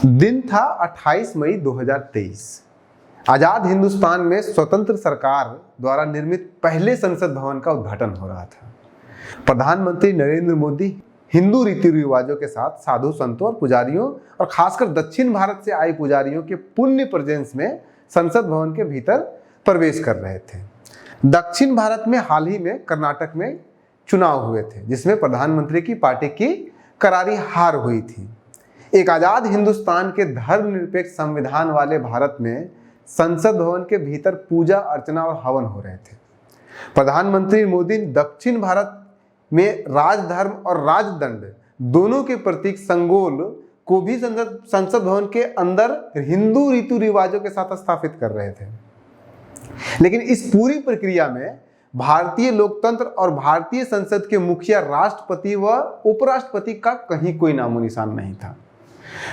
दिन था 28 मई 2023। आजाद हिंदुस्तान में स्वतंत्र सरकार द्वारा निर्मित पहले संसद भवन का उद्घाटन हो रहा था। प्रधानमंत्री नरेंद्र मोदी हिंदू रीति रिवाजों के साथ साधु संतों और पुजारियों और खासकर दक्षिण भारत से आए पुजारियों के पुण्य प्रेजेंस में संसद भवन के भीतर प्रवेश कर रहे थे। दक्षिण भारत में हाल ही में कर्नाटक में चुनाव हुए थे, जिसमें प्रधानमंत्री की पार्टी की करारी हार हुई थी। एक आजाद हिंदुस्तान के धर्मनिरपेक्ष संविधान वाले भारत में संसद भवन के भीतर पूजा अर्चना और हवन हो रहे थे। प्रधानमंत्री मोदी दक्षिण भारत में राजधर्म और राजदंड दोनों के प्रतीक संगोल को भी संसद भवन के अंदर हिंदू रीति रिवाजों के साथ स्थापित कर रहे थे। लेकिन इस पूरी प्रक्रिया में भारतीय लोकतंत्र और भारतीय संसद के मुखिया राष्ट्रपति व उपराष्ट्रपति का कहीं कोई नामो निशान नहीं था।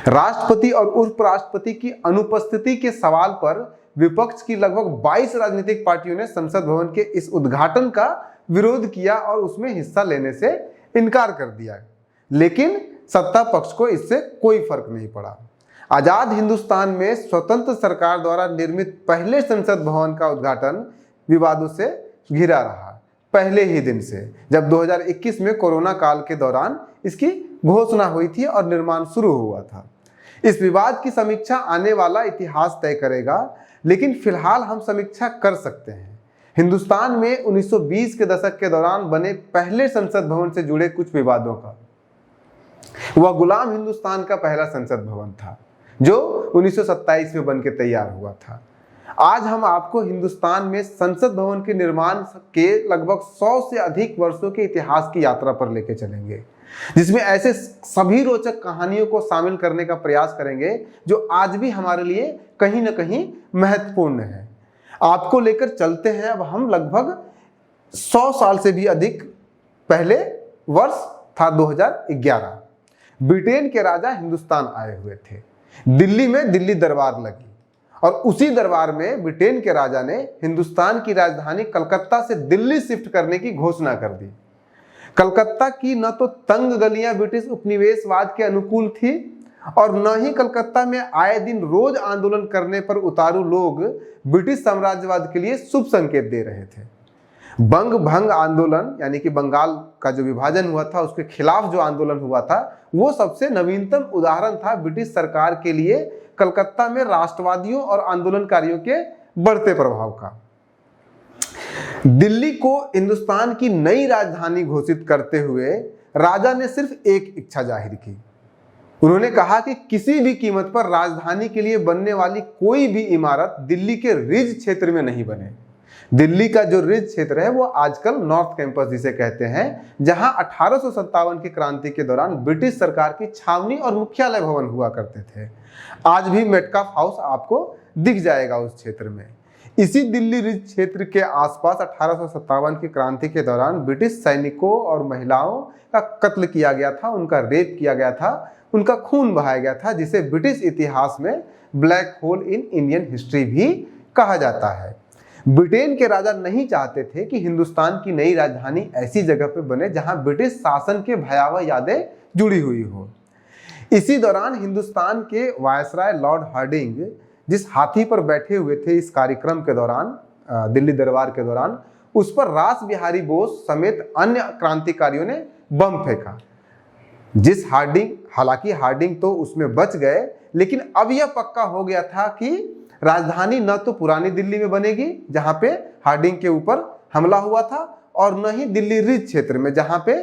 राष्ट्रपति और उपराष्ट्रपति की अनुपस्थिति के सवाल पर विपक्ष की लगभग 22 राजनीतिक पार्टियों ने संसद भवन के इस उद्घाटन का विरोध किया और उसमें हिस्सा लेने से इनकार कर दिया। लेकिन सत्ता पक्ष को इससे कोई फर्क नहीं पड़ा। आजाद हिंदुस्तान में स्वतंत्र सरकार द्वारा निर्मित पहले संसद भवन का उद्घाटन विवादों से घिरा रहा। पहले ही दिन से, जब 2021 में कोरोना काल के दौरान इसकी घोषणा हुई थी और निर्माण शुरू हुआ था। इस विवाद की समीक्षा आने वाला इतिहास तय करेगा, लेकिन फिलहाल हम समीक्षा कर सकते हैं हिंदुस्तान में 1920 के दशक के दौरान बने पहले संसद भवन से जुड़े कुछ विवादों का। वह गुलाम हिंदुस्तान का पहला संसद भवन था, जो 1927 में बनकर तैयार हुआ था। आज हम आपको हिंदुस्तान में संसद भवन के निर्माण के लगभग 100 से अधिक वर्षों के इतिहास की यात्रा पर लेके चलेंगे, जिसमें ऐसे सभी रोचक कहानियों को शामिल करने का प्रयास करेंगे जो आज भी हमारे लिए कहीं न कहीं महत्वपूर्ण है। आपको लेकर चलते हैं अब हम लगभग 100 साल से भी अधिक पहले। वर्ष था 2011। ब्रिटेन के राजा हिंदुस्तान आए हुए थे। दिल्ली में दिल्ली दरबार लगी और उसी दरबार में ब्रिटेन के राजा ने हिंदुस्तान की राजधानी कलकत्ता से दिल्ली शिफ्ट करने की घोषणा कर दी। कलकत्ता की न तो तंग गलियां ब्रिटिश उपनिवेशवाद के अनुकूल थी और न ही कलकत्ता में आए दिन रोज आंदोलन करने पर उतारू लोग ब्रिटिश साम्राज्यवाद के लिए शुभ संकेत दे रहे थे। बंग भंग आंदोलन, यानी कि बंगाल का जो विभाजन हुआ था उसके खिलाफ जो आंदोलन हुआ था, वो सबसे नवीनतम उदाहरण था ब्रिटिश सरकार के लिए कलकत्ता में राष्ट्रवादियों और आंदोलनकारियों के बढ़ते प्रभाव का। दिल्ली को हिंदुस्तान की नई राजधानी घोषित करते हुए राजा ने सिर्फ एक इच्छा जाहिर की। उन्होंने कहा कि किसी भी कीमत पर राजधानी के लिए बनने वाली कोई भी इमारत दिल्ली के रिज क्षेत्र में नहीं बने। दिल्ली का जो रिज क्षेत्र है वो आजकल नॉर्थ कैंपस जिसे कहते हैं, जहां 1857 की क्रांति के दौरान ब्रिटिश सरकार की छावनी और मुख्यालय भवन हुआ करते थे। आज भी मेटकाफ हाउस आपको दिख जाएगा उस क्षेत्र में। इसी दिल्ली रिज क्षेत्र के आसपास 1857 की क्रांति के दौरान ब्रिटिश सैनिकों और महिलाओं का कत्ल किया गया था, उनका रेप किया गया था, उनका खून बहाया गया था, जिसे ब्रिटिश इतिहास में black hole in Indian history भी कहा जाता है। ब्रिटेन के राजा नहीं चाहते थे कि हिंदुस्तान की नई राजधानी ऐसी जगह पर बने जहां ब्रिटिश शासन के भयावह यादें जुड़ी हुई हो। इसी दौरान हिंदुस्तान के वायसराय लॉर्ड हार्डिंग जिस हाथी पर बैठे हुए थे इस कार्यक्रम के दौरान, दिल्ली दरबार के दौरान, उस पर रास बिहारी बोस समेत अन्य क्रांतिकारियों ने बम फेंका। हालांकि हार्डिंग तो उसमें बच गए, लेकिन अब यह पक्का हो गया था कि राजधानी न तो पुरानी दिल्ली में बनेगी जहां पे हार्डिंग के ऊपर हमला हुआ था, और न ही दिल्ली रिज क्षेत्र में जहां पे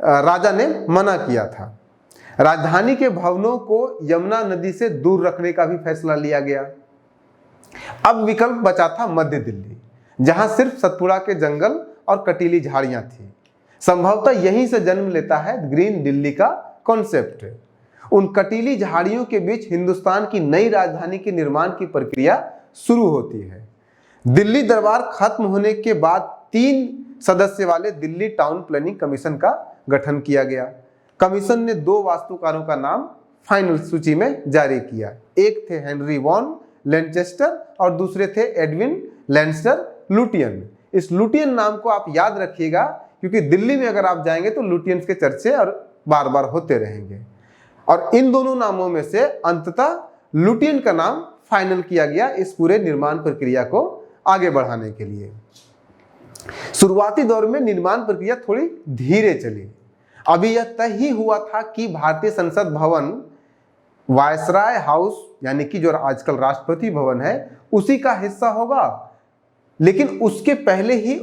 राजा ने मना किया था। राजधानी के भवनों को यमुना नदी से दूर रखने का भी फैसला लिया गया। अब विकल्प बचा था मध्य दिल्ली, जहां सिर्फ सतपुड़ा के जंगल और कटीली झाड़ियां थी। संभवतः यहीं से जन्म लेता है ग्रीन दिल्ली का कॉन्सेप्ट। उन कटीली झाड़ियों के बीच हिंदुस्तान की नई राजधानी के निर्माण की प्रक्रिया शुरू होती है। दिल्ली दरबार खत्म होने के बाद 3 सदस्य वाले दिल्ली टाउन प्लानिंग कमीशन का गठन किया गया। कमीशन ने 2 वास्तुकारों का नाम फाइनल सूची में जारी किया। एक थे हेनरी वॉन लैनचेस्टर और दूसरे थे एडविन लैंसर लुटियन। इस लुटियन नाम को आप याद रखिएगा, क्योंकि दिल्ली में अगर आप जाएंगे तो लुटियंस के चर्चे और बार बार होते रहेंगे। और इन दोनों नामों में से अंततः लुटियन का नाम फाइनल किया गया इस पूरे निर्माण प्रक्रिया को आगे बढ़ाने के लिए। शुरुआती दौर में निर्माण प्रक्रिया थोड़ी धीरे चली। अभी यह तय ही हुआ था कि भारतीय संसद भवन वायसराय हाउस यानी कि जो आजकल राष्ट्रपति भवन है उसी का हिस्सा होगा, लेकिन उसके पहले ही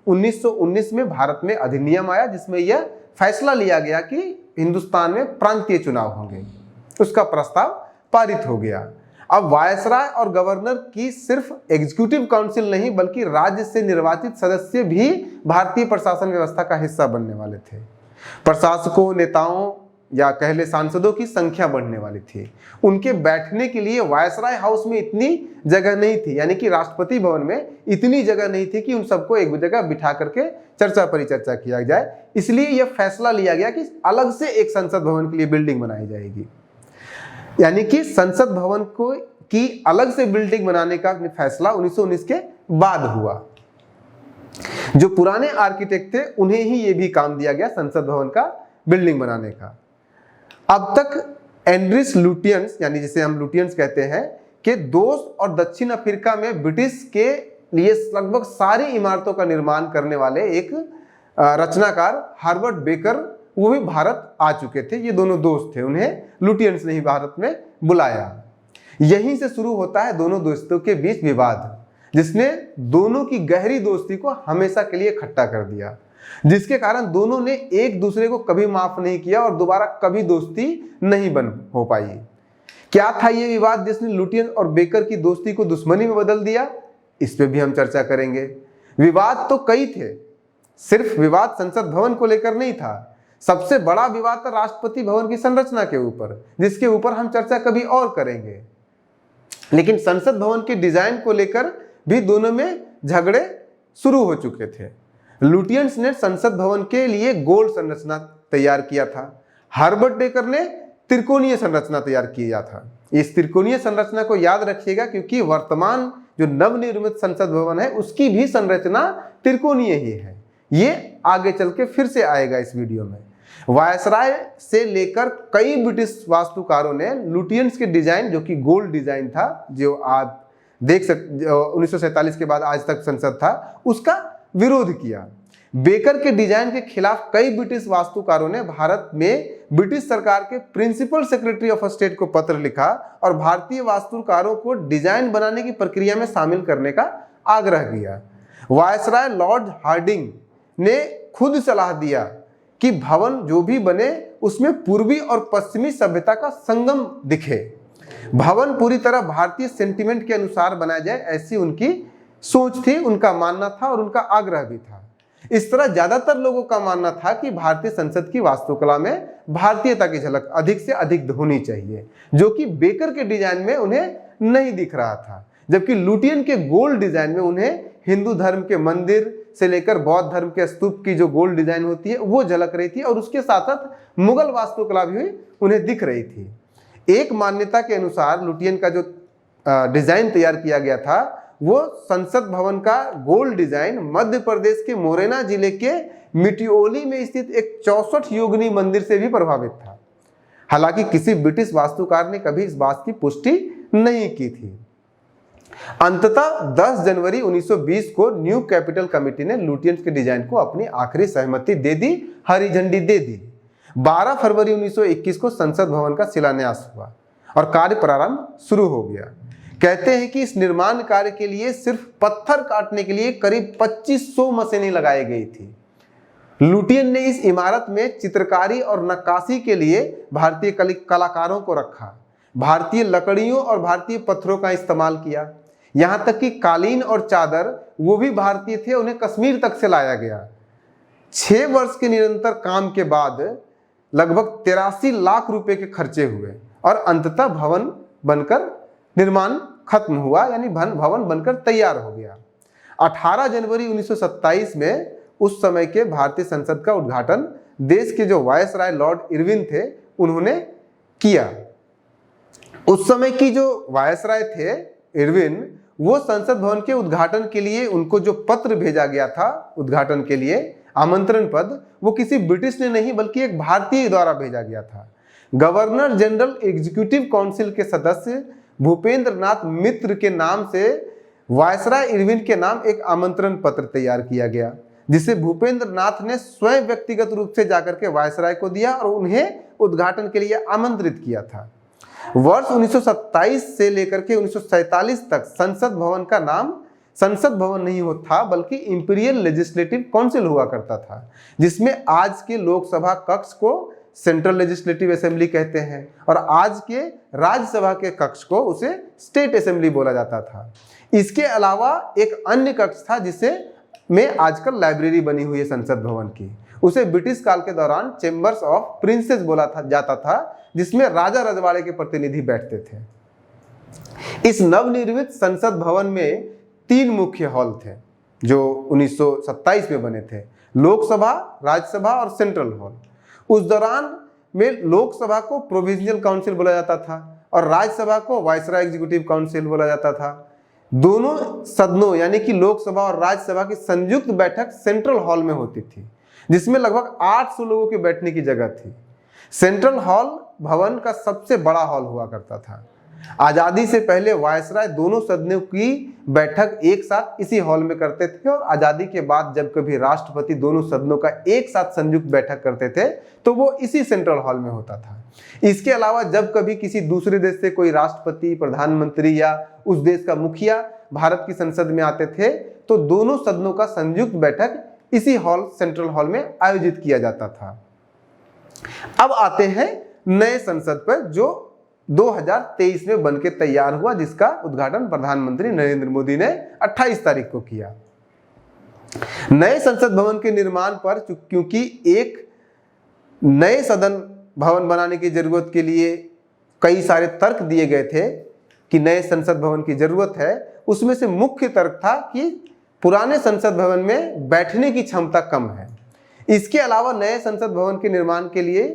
1919 में भारत में अधिनियम आया जिसमें यह फैसला लिया गया कि हिंदुस्तान में प्रांतीय चुनाव होंगे। उसका प्रस्ताव पारित हो गया। अब वायसराय और गवर्नर की सिर्फ एग्जीक्यूटिव काउंसिल नहीं बल्कि राज्य से निर्वाचित सदस्य भी भारतीय प्रशासन व्यवस्था का हिस्सा बनने वाले थे। प्रशासकों, नेताओं या कह ले सांसदों की संख्या बढ़ने वाली थी। उनके बैठने के लिए वायसराय हाउस में इतनी जगह नहीं थी, यानी कि राष्ट्रपति भवन में इतनी जगह नहीं थी कि उन सबको एक जगह बिठा करके चर्चा परिचर्चा किया जाए। इसलिए यह फैसला लिया गया कि अलग से एक संसद भवन के लिए बिल्डिंग बनाई जाएगी, यानी कि संसद भवन को की अलग से बिल्डिंग बनाने का फैसला 1919 के बाद हुआ। जो पुराने आर्किटेक्ट थे उन्हें ही ये भी काम दिया गया संसद भवन का बिल्डिंग बनाने का। अब तक एंड्रिस लुटियंस यानी जिसे हम लुटियंस कहते हैं के दोस्त और दक्षिण अफ्रीका में ब्रिटिश के लिए लगभग सारी इमारतों का निर्माण करने वाले एक रचनाकार हार्वर्ड बेकर वो भी भारत आ चुके थे। ये दोनों दोस्त थे, उन्हें लुटियंस ने ही भारत में बुलाया। यहीं से शुरू होता है दोनों दोस्तों के बीच विवाद, जिसने दोनों की गहरी दोस्ती को हमेशा के लिए इकट्ठा कर दिया, जिसके कारण दोनों ने एक दूसरे को कभी माफ नहीं किया और दोबारा कभी दोस्ती नहीं बन हो पाई। क्या था ये विवाद जिसने लुटियन और बेकर की दोस्ती को दुश्मनी में बदल दिया, इस पे भी हम चर्चा करेंगे। विवाद तो कई थे, सिर्फ विवाद संसद भवन को लेकर नहीं था। सबसे बड़ा विवाद था राष्ट्रपति भवन की संरचना के ऊपर, जिसके ऊपर हम चर्चा कभी और करेंगे। लेकिन संसद भवन के डिजाइन को लेकर भी दोनों में झगड़े शुरू हो चुके थे। लुटियंस ने संसद भवन के लिए गोल संरचना तैयार किया था, हार्वर्ड बेकर ने त्रिकोणीय संरचना तैयार किया था। इस त्रिकोणीय संरचना को याद रखिएगा क्योंकि वर्तमान जो नवनिर्मित संसद भवन है उसकी भी संरचना त्रिकोणीय ही है। ये आगे चल के फिर से आएगा इस वीडियो में। वायसराय से लेकर कई ब्रिटिश वास्तुकारों ने लुटियंस के डिजाइन जो कि गोल्ड डिजाइन था, जो आप देख सकते 1947 के बाद आज तक संसद था, उसका विरोध किया। बेकर के डिजाइन के खिलाफ कई ब्रिटिश वास्तुकारों ने भारत में ब्रिटिश सरकार के प्रिंसिपल सेक्रेटरी ऑफ स्टेट को पत्र लिखा और भारतीय वास्तुकारों को डिजाइन बनाने की प्रक्रिया में शामिल करने का आग्रह किया। वायसराय लॉर्ड हार्डिंग ने खुद सलाह दिया कि भवन जो भी बने उसमें पूर्वी और पश्चिमी सभ्यता का संगम दिखे, भवन पूरी तरह भारतीय सेंटिमेंट के अनुसार बनाया जाए, ऐसी उनकी सोच थी, उनका मानना था और उनका आग्रह भी था। इस तरह ज्यादातर लोगों का मानना था कि भारतीय संसद की वास्तुकला में भारतीयता की झलक अधिक से अधिक होनी चाहिए, जो कि बेकर के डिजाइन में उन्हें नहीं दिख रहा था। जबकि लुटियन के गोल्ड डिजाइन में उन्हें हिंदू धर्म के मंदिर से लेकर बौद्ध धर्म के स्तूप की जो गोल्ड डिजाइन होती है वो झलक रही थी और उसके साथ साथ मुगल वास्तुकला भी उन्हें दिख रही थी। एक मान्यता के अनुसार लुटियन का जो डिजाइन तैयार किया गया था वो संसद भवन का गोल्ड डिजाइन मध्य प्रदेश के मोरेना जिले के मिटियोली में स्थित एक 64 योगिनी मंदिर से भी प्रभावित था। हालांकि किसी ब्रिटिश वास्तुकार ने कभी इस बात की पुष्टि नहीं की थी। अंततः 10 जनवरी 1920 को न्यू कैपिटल कमेटी ने लुटियंस के डिजाइन को अपनी आखिरी सहमति दे दी, हरी झंडी दे दी। 12 फरवरी 1921 को संसद भवन का शिलान्यास हुआ और कार्य प्रारंभ शुरू हो गया। कहते हैं कि इस निर्माण कार्य के लिए सिर्फ पत्थर काटने के लिए करीब 2500 मशीनें लगाई गई थी। लुटियन ने इस इमारत में चित्रकारी और नक्काशी के लिए भारतीय कलाकारों को रखा, भारतीय लकड़ियों और भारतीय पत्थरों का इस्तेमाल किया। यहाँ तक कि कालीन और चादर वो भी भारतीय थे, उन्हें कश्मीर तक से लाया गया। 6 वर्ष के निरंतर काम के बाद लगभग 83 लाख रुपए के खर्चे हुए और अंततः भवन बनकर निर्माण खत्म हुआ, यानी भवन बनकर तैयार हो गया। 18 जनवरी 1927 में उस समय के भारतीय संसद का उद्घाटन देश के जो वायसराय लॉर्ड इरविन थे उन्होंने किया। उस समय की जो वायसराय थे इरविन, वो संसद भवन के उद्घाटन के लिए उनको जो पत्र भेजा गया था उद्घाटन के लिए आमंत्रण पद, वो किसी ब्रिटिश ने नहीं बल्कि एक भारतीय द्वारा भेजा गया था। गवर्नर जनरल एग्जीक्यूटिव काउंसिल के सदस्य भूपेंद्र नाथ मित्र के नाम से वायसराय इरविन के नाम एक आमंत्रण पत्र तैयार किया गया, जिसे भूपेंद्र नाथ ने स्वयं व्यक्तिगत रूप से जाकर के वायसराय को दिया और उन्हें उद्घाटन के लिए आमंत्रित किया था। वर्ष 1927 से लेकर के 1947 तक संसद भवन का नाम संसद भवन नहीं था बल्कि इंपीरियल लेजिस्लेटिव काउंसिल हुआ करता था, जिसमें आज के लोकसभा कक्ष को सेंट्रल लेजिस्लेटिव असेंबली कहते हैं और आज के राज्यसभा के कक्ष को उसे स्टेट असेंबली बोला जाता था। इसके अलावा एक अन्य कक्ष था जिसे में आजकल लाइब्रेरी बनी हुई है संसद भवन की, उसे ब्रिटिश काल के दौरान चेंबर्स ऑफ प्रिंसेस बोला जाता था, जिसमें राजा रजवाड़े के प्रतिनिधि बैठते थे। इस नवनिर्मित संसद भवन में 3 मुख्य हॉल थे जो 1927 में बने थे, लोकसभा, राज्यसभा और सेंट्रल हॉल। उस दौरान में लोकसभा को प्रोविजनल काउंसिल बोला जाता था और राज्यसभा को वायसराय एग्जीक्यूटिव काउंसिल बोला जाता था। दोनों सदनों यानी कि लोकसभा और राज्यसभा की संयुक्त बैठक सेंट्रल हॉल में होती थी, जिसमें लगभग 800 लोगों के बैठने की जगह थी। सेंट्रल हॉल भवन का सबसे बड़ा हॉल हुआ करता था। आजादी से पहले वायसराय दोनों सदनों की बैठक एक साथ इसी हॉल में करते थे और आजादी के बाद जब कभी राष्ट्रपति दोनों सदनों का एक साथ संयुक्त बैठक करते थे तो वो इसी सेंट्रल हॉल में होता था। इसके अलावा जब कभी किसी दूसरे देश से कोई राष्ट्रपति, प्रधानमंत्री या उस देश का मुखिया भारत की संसद में आते थे तो दोनों सदनों का संयुक्त बैठक इसी हॉल सेंट्रल हॉल में आयोजित किया जाता था। अब आते हैं नए संसद पर जो 2023 में बनके तैयार हुआ, जिसका उद्घाटन प्रधानमंत्री नरेंद्र मोदी ने 28 तारीख को किया। नए संसद भवन के निर्माण पर क्योंकि एक नए सदन भवन बनाने की जरूरत के लिए कई सारे तर्क दिए गए थे कि नए संसद भवन की जरूरत है, उसमें से मुख्य तर्क था कि पुराने संसद भवन में बैठने की क्षमता कम है। इसके अलावा नए संसद भवन के निर्माण के लिए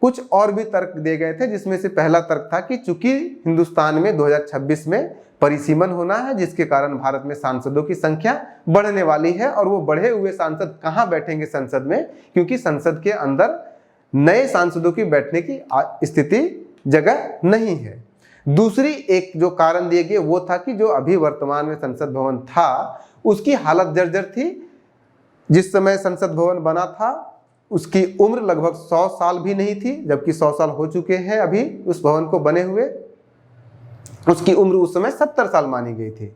कुछ और भी तर्क दिए गए थे, जिसमें से पहला तर्क था कि चूंकि हिंदुस्तान में 2026 में परिसीमन होना है, जिसके कारण भारत में सांसदों की संख्या बढ़ने वाली है और वो बढ़े हुए सांसद कहाँ बैठेंगे संसद में, क्योंकि संसद के अंदर नए सांसदों की बैठने की स्थिति जगह नहीं है। दूसरी एक जो कारण दिए गए वो था कि जो अभी वर्तमान में संसद भवन था उसकी हालत जर्जर थी। जिस समय संसद भवन बना था उसकी उम्र लगभग 100 साल भी नहीं थी, जबकि 100 साल हो चुके हैं अभी उस भवन को बने हुए। उसकी उम्र उस समय 70 साल मानी गई थी।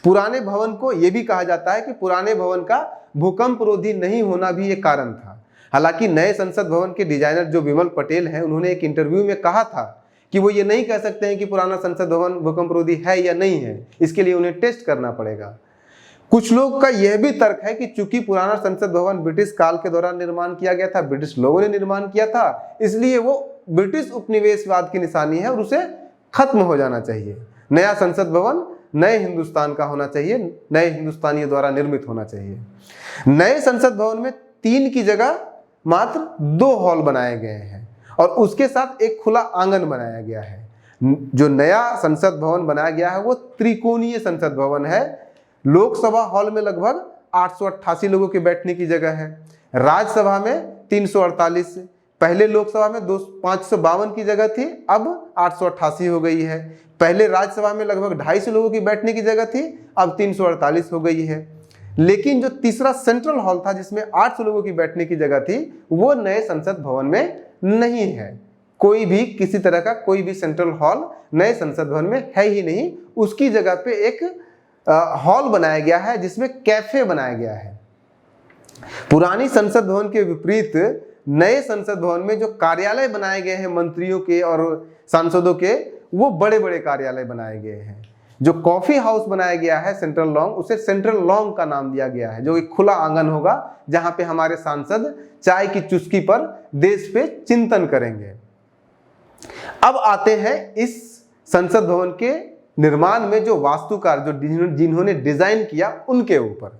पुराने भवन को यह भी कहा जाता है कि पुराने भवन का भूकंप रोधी नहीं होना भी एक कारण था। हालांकि नए संसद भवन के डिजाइनर जो विमल पटेल हैं, उन्होंने एक इंटरव्यू में कहा था कि वो ये नहीं कह सकते हैं कि पुराना संसद भवन भूकंप रोधी है या नहीं है, इसके लिए उन्हें टेस्ट करना पड़ेगा। कुछ लोग का यह भी तर्क है कि चूंकि पुराना संसद भवन ब्रिटिश काल के दौरान निर्माण किया गया था, ब्रिटिश लोगों ने निर्माण किया था, इसलिए वो ब्रिटिश उपनिवेशवाद की निशानी है और उसे खत्म हो जाना चाहिए। नया संसद भवन नए हिंदुस्तान का होना चाहिए, नए हिंदुस्तानियों द्वारा निर्मित होना चाहिए। नए संसद भवन में 3 की जगह मात्र 2 हॉल बनाए गए हैं और उसके साथ एक खुला आंगन बनाया गया है। जो नया संसद भवन बनाया गया है वो त्रिकोणीय संसद भवन है। लोकसभा हॉल में लगभग 888 लोगों के बैठने की जगह है, राज्यसभा में 348, पहले लोकसभा में 552 की जगह थी, अब 888 हो गई है। पहले राज्यसभा में लगभग 250 लोगों की बैठने की जगह थी, अब 348 हो गई है। लेकिन जो तीसरा सेंट्रल हॉल था जिसमें 800 लोगों की बैठने की जगह थी, वो नए संसद भवन में नहीं है। कोई भी किसी तरह का कोई भी सेंट्रल हॉल नए संसद भवन में है ही नहीं। उसकी जगह पे एक हॉल बनाया गया है जिसमें कैफे बनाया गया है। पुरानी संसद भवन के विपरीत नए संसद भवन में जो कार्यालय बनाए गए हैं मंत्रियों के और सांसदों के, वो बड़े बड़े कार्यालय बनाए गए हैं। जो कॉफी हाउस बनाया गया है सेंट्रल लॉन्ग, उसे सेंट्रल लॉन्ग का नाम दिया गया है, जो एक खुला आंगन होगा जहां पे हमारे सांसद चाय की चुस्की पर देश पे चिंतन करेंगे। अब आते हैं इस संसद भवन के निर्माण में जो वास्तुकार जो जिन्होंने डिजाइन किया उनके ऊपर।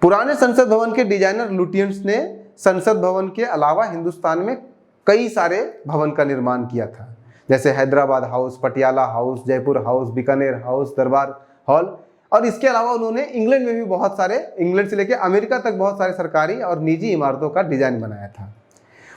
पुराने संसद भवन के डिजाइनर लुटियंस ने संसद भवन के अलावा हिंदुस्तान में कई सारे भवन का निर्माण किया था, जैसे Hyderabad house, Patiala house, Jaipur house, Bikaner house, दरबार हॉल, और इसके अलावा उन्होंने इंग्लैंड में भी बहुत सारे, इंग्लैंड से लेकर अमेरिका तक बहुत सारे सरकारी और निजी इमारतों का डिजाइन बनाया था।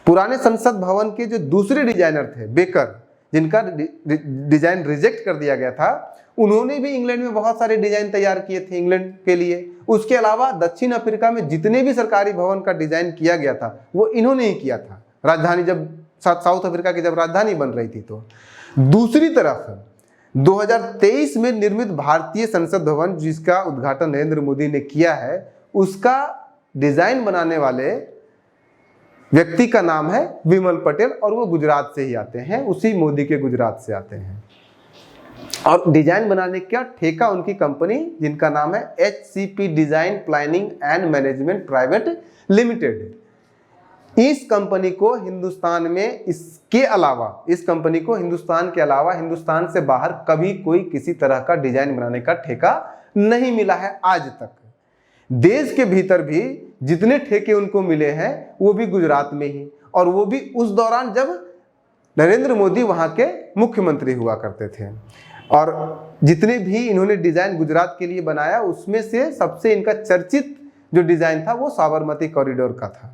पुराने संसद भवन के जो दूसरे डिजाइनर थे, बेकर, जिनका डिजाइन रिजेक्ट कर दिया गया था, उन्होंने भी इंग्लैंड में बहुत सारे डिजाइन तैयार किए थे इंग्लैंड के लिए। उसके अलावा दक्षिण अफ्रीका में जितने भी सरकारी भवन का डिजाइन किया गया था वो इन्होंने ही किया था, राजधानी जब साउथ अफ्रीका की जब राजधानी बन रही थी। तो दूसरी तरफ 2023 में निर्मित भारतीय संसद भवन, जिसका उद्घाटन नरेंद्र मोदी ने किया है, उसका डिजाइन बनाने वाले व्यक्ति का नाम है विमल पटेल और वो गुजरात से ही आते हैं, उसी मोदी के गुजरात से आते हैं। और डिजाइन बनाने का ठेका उनकी कंपनी, जिनका नाम है HCP design planning and management private limited. इस कंपनी को हिंदुस्तान में, इसके अलावा, इस कंपनी को हिंदुस्तान के अलावा हिंदुस्तान से बाहर कभी कोई किसी तरह का डिजाइन बनाने का ठेका नहीं मिला है आज तक। देश के भीतर भी जितने ठेके उनको मिले हैं वो भी गुजरात में ही, और वो भी उस दौरान जब नरेंद्र मोदी वहां के मुख्यमंत्री हुआ करते थे। और जितने भी इन्होंने डिजाइन गुजरात के लिए बनाया, उसमें से सबसे इनका चर्चित जो डिजाइन था वो साबरमती कॉरिडोर का था।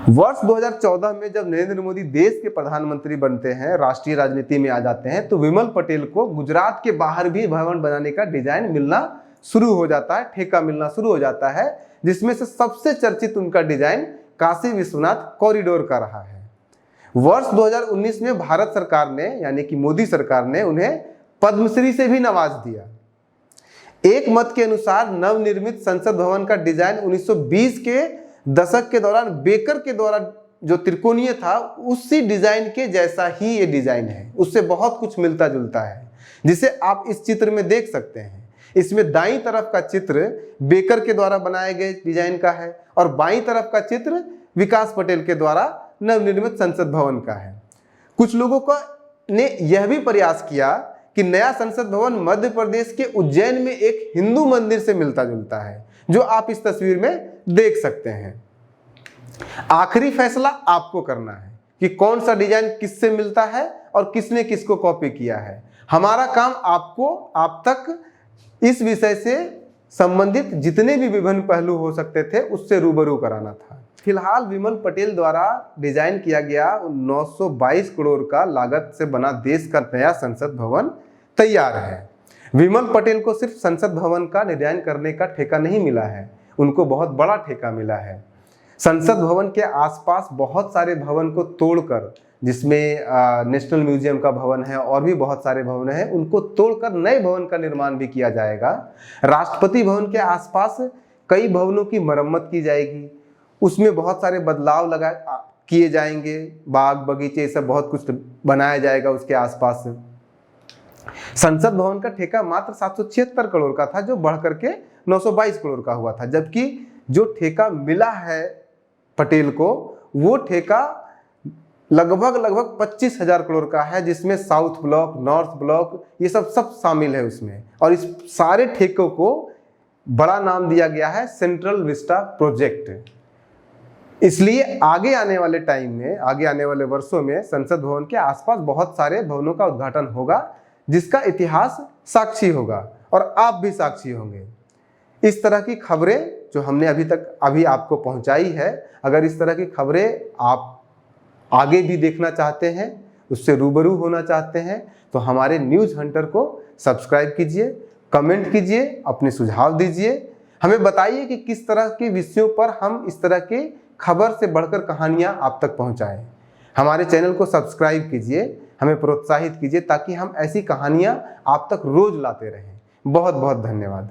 वर्ष 2014 में जब नरेंद्र मोदी देश के प्रधानमंत्री बनते हैं, राष्ट्रीय राजनीति में आ जाते हैं, तो विमल पटेल को गुजरात के बाहर भी भवन बनाने का डिजाइन मिलना शुरू हो जाता है, ठेका मिलना शुरू हो जाता है, जिसमें से सबसे चर्चित उनका डिजाइन काशी विश्वनाथ कॉरिडोर का रहा है। वर्ष 2019 में भारत सरकार ने, यानी कि मोदी सरकार ने, उन्हें पद्मश्री से भी नवाज दिया। एक मत के अनुसार नवनिर्मित संसद भवन का डिजाइन 1920 के दशक के दौरान बेकर के द्वारा जो त्रिकोणीय था, उसी डिजाइन के जैसा ही ये डिजाइन है, उससे बहुत कुछ मिलता जुलता है, जिसे आप इस चित्र में देख सकते हैं। इसमें दाईं तरफ का चित्र बेकर के द्वारा बनाए गए डिजाइन का है और बाईं तरफ का चित्र विकास पटेल के द्वारा नवनिर्मित संसद भवन का है। कुछ लोगों का ने यह भी प्रयास किया कि नया संसद भवन मध्य प्रदेश के उज्जैन में एक हिंदू मंदिर से मिलता जुलता है, जो आप इस तस्वीर में देख सकते हैं। आखिरी फैसला आपको करना है कि कौन सा डिजाइन किससे मिलता है और किसने किसको कॉपी किया है। हमारा काम आपको, आप तक इस विषय से संबंधित जितने भी विभिन्न पहलू हो सकते थे उससे रूबरू कराना था। फिलहाल विमल पटेल द्वारा डिजाइन किया गया 922 करोड़ का लागत से बना देश का नया संसद भवन तैयार है। विमल पटेल को सिर्फ संसद भवन का डिजाइन करने का ठेका नहीं मिला है, उनको बहुत बड़ा ठेका मिला है। संसद भवन के आसपास बहुत सारे भवन को तोड़कर, जिसमें नेशनल म्यूजियम का भवन है और भी बहुत सारे भवन हैं, उनको तोड़कर नए भवन का निर्माण भी किया जाएगा। राष्ट्रपति भवन के आसपास कई भवनों की मरम्मत की जाएगी, उसमें बहुत सारे बदलाव किए जाएंगे, बाग बगीचे सब बहुत कुछ बनाया जाएगा उसके आसपास। संसद भवन का ठेका मात्र 776 करोड़ का था, जो बढ़ करके 922 करोड़ का हुआ था, जबकि जो ठेका मिला है पटेल को वो ठेका लगभग 25,000 करोड़ का है, जिसमें साउथ ब्लॉक, नॉर्थ ब्लॉक, ये सब शामिल है उसमें। और इस सारे ठेकों को बड़ा नाम दिया गया है सेंट्रल विस्टा प्रोजेक्ट। इसलिए आगे आने वाले टाइम में, आगे आने वाले वर्षों में संसद भवन के आसपास बहुत सारे भवनों का उद्घाटन होगा, जिसका इतिहास साक्षी होगा और आप भी साक्षी होंगे। इस तरह की खबरें जो हमने अभी आपको पहुंचाई है, अगर इस तरह की खबरें आप आगे भी देखना चाहते हैं, उससे रूबरू होना चाहते हैं, तो हमारे न्यूज़ हंटर को सब्सक्राइब कीजिए, कमेंट कीजिए, अपने सुझाव दीजिए, हमें बताइए कि किस तरह के विषयों पर हम इस तरह की खबर से बढ़कर कहानियां आप तक पहुंचाएं। हमारे चैनल को सब्सक्राइब कीजिए, हमें प्रोत्साहित कीजिए, ताकि हम ऐसी कहानियां आप तक रोज लाते रहें। बहुत बहुत धन्यवाद।